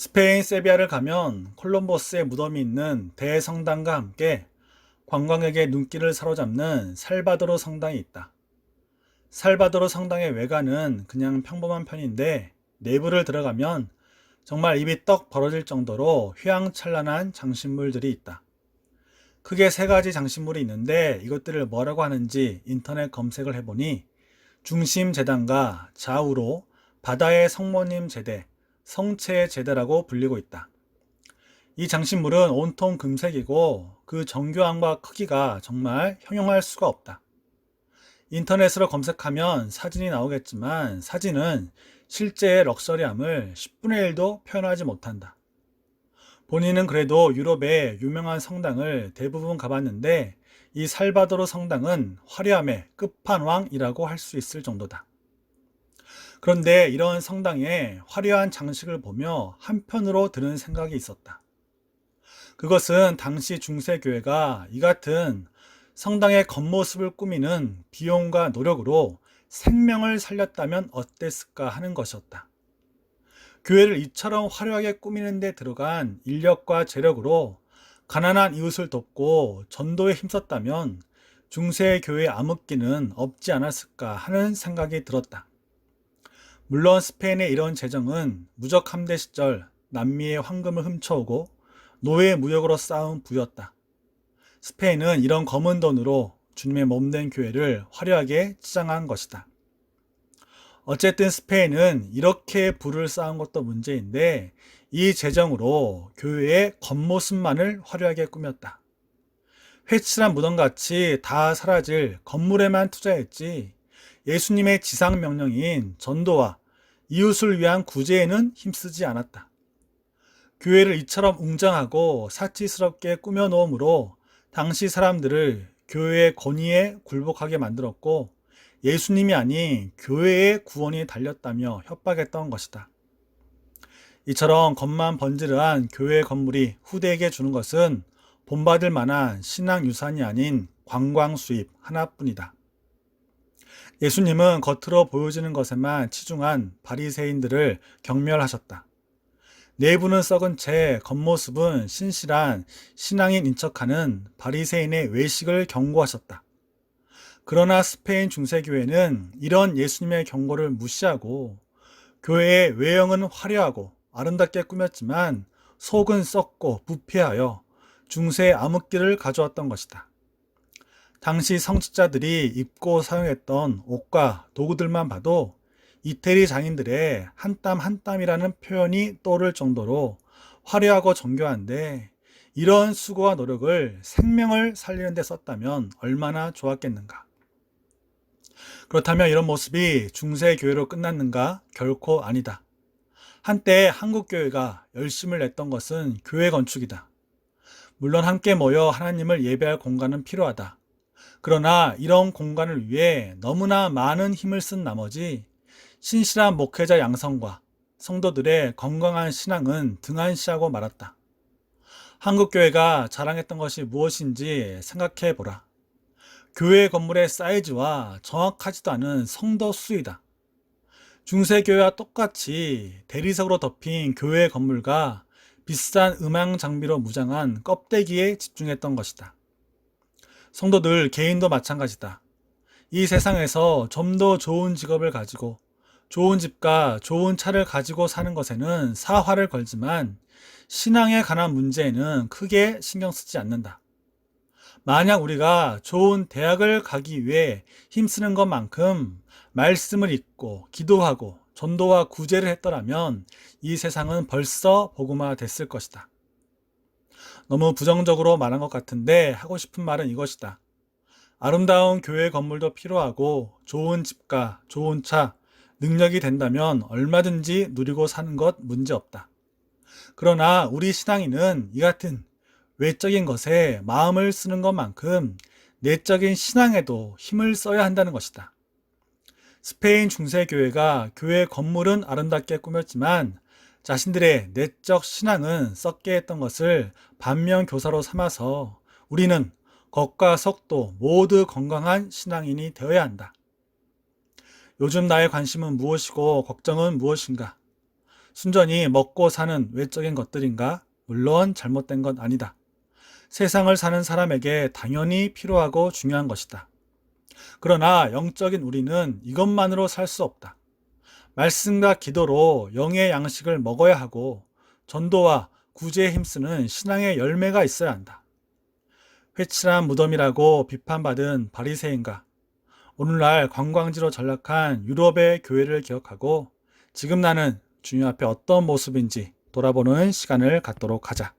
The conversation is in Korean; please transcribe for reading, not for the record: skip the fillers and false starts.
스페인 세비야를 가면 콜럼버스의 무덤이 있는 대성당과 함께 관광객의 눈길을 사로잡는 살바도르 성당이 있다. 살바도르 성당의 외관은 그냥 평범한 편인데 내부를 들어가면 정말 입이 떡 벌어질 정도로 휘황찬란한 장신물들이 있다. 크게 세 가지 장신물이 있는데 이것들을 뭐라고 하는지 인터넷 검색을 해보니 중심 제단과 좌우로 바다의 성모님 제대, 성체의 제대라고 불리고 있다. 이 장신물은 온통 금색이고 그 정교함과 크기가 정말 형용할 수가 없다. 인터넷으로 검색하면 사진이 나오겠지만 사진은 실제의 럭셔리함을 10분의 1도 표현하지 못한다. 본인은 그래도 유럽의 유명한 성당을 대부분 가봤는데 이 살바도르 성당은 화려함의 끝판왕이라고 할 수 있을 정도다. 그런데 이런 성당의 화려한 장식을 보며 한편으로 드는 생각이 있었다. 그것은 당시 중세교회가 이 같은 성당의 겉모습을 꾸미는 비용과 노력으로 생명을 살렸다면 어땠을까 하는 것이었다. 교회를 이처럼 화려하게 꾸미는 데 들어간 인력과 재력으로 가난한 이웃을 돕고 전도에 힘썼다면 중세 교회의 암흑기는 없지 않았을까 하는 생각이 들었다. 물론 스페인의 이런 재정은 무적 함대 시절 남미의 황금을 훔쳐오고 노예 무역으로 쌓은 부였다. 스페인은 이런 검은 돈으로 주님의 몸된 교회를 화려하게 치장한 것이다. 어쨌든 스페인은 이렇게 부를 쌓은 것도 문제인데 이 재정으로 교회의 겉모습만을 화려하게 꾸몄다. 회칠한 무덤같이 다 사라질 건물에만 투자했지 예수님의 지상 명령인 전도와 이웃을 위한 구제에는 힘쓰지 않았다. 교회를 이처럼 웅장하고 사치스럽게 꾸며 놓음으로 당시 사람들을 교회의 권위에 굴복하게 만들었고 예수님이 아닌 교회의 구원이 달렸다며 협박했던 것이다. 이처럼 겉만 번지르한 교회 건물이 후대에게 주는 것은 본받을 만한 신앙 유산이 아닌 관광 수입 하나뿐이다. 예수님은 겉으로 보여지는 것에만 치중한 바리새인들을 경멸하셨다. 내부는 썩은 채 겉모습은 신실한 신앙인 인척하는 바리새인의 외식을 경고하셨다. 그러나 스페인 중세교회는 이런 예수님의 경고를 무시하고 교회의 외형은 화려하고 아름답게 꾸몄지만 속은 썩고 부패하여 중세의 암흑기를 가져왔던 것이다. 당시 성직자들이 입고 사용했던 옷과 도구들만 봐도 이태리 장인들의 한 땀 한 땀이라는 표현이 떠오를 정도로 화려하고 정교한데 이런 수고와 노력을 생명을 살리는 데 썼다면 얼마나 좋았겠는가. 그렇다면 이런 모습이 중세교회로 끝났는가? 결코 아니다. 한때 한국교회가 열심을 냈던 것은 교회 건축이다. 물론 함께 모여 하나님을 예배할 공간은 필요하다. 그러나 이런 공간을 위해 너무나 많은 힘을 쓴 나머지 신실한 목회자 양성과 성도들의 건강한 신앙은 등한시하고 말았다. 한국교회가 자랑했던 것이 무엇인지 생각해 보라. 교회 건물의 사이즈와 정확하지도 않은 성도 수이다. 중세교회와 똑같이 대리석으로 덮인 교회 건물과 비싼 음향 장비로 무장한 껍데기에 집중했던 것이다. 성도들 개인도 마찬가지다. 이 세상에서 좀 더 좋은 직업을 가지고 좋은 집과 좋은 차를 가지고 사는 것에는 사활을 걸지만 신앙에 관한 문제에는 크게 신경 쓰지 않는다. 만약 우리가 좋은 대학을 가기 위해 힘쓰는 것만큼 말씀을 읽고 기도하고 전도와 구제를 했더라면 이 세상은 벌써 복음화 됐을 것이다. 너무 부정적으로 말한 것 같은데 하고 싶은 말은 이것이다. 아름다운 교회 건물도 필요하고 좋은 집과 좋은 차, 능력이 된다면 얼마든지 누리고 사는 것 문제없다. 그러나 우리 신앙인은 이 같은 외적인 것에 마음을 쓰는 것만큼 내적인 신앙에도 힘을 써야 한다는 것이다. 스페인 중세교회가 교회 건물은 아름답게 꾸몄지만 자신들의 내적 신앙은 썩게 했던 것을 반면교사로 삼아서 우리는 겉과 속도 모두 건강한 신앙인이 되어야 한다. 요즘 나의 관심은 무엇이고 걱정은 무엇인가? 순전히 먹고 사는 외적인 것들인가? 물론 잘못된 건 아니다. 세상을 사는 사람에게 당연히 필요하고 중요한 것이다. 그러나 영적인 우리는 이것만으로 살 수 없다. 말씀과 기도로 영의 양식을 먹어야 하고 전도와 구제에 힘쓰는 신앙의 열매가 있어야 한다. 회칠한 무덤이라고 비판받은 바리새인과 오늘날 관광지로 전락한 유럽의 교회를 기억하고 지금 나는 주님 앞에 어떤 모습인지 돌아보는 시간을 갖도록 하자.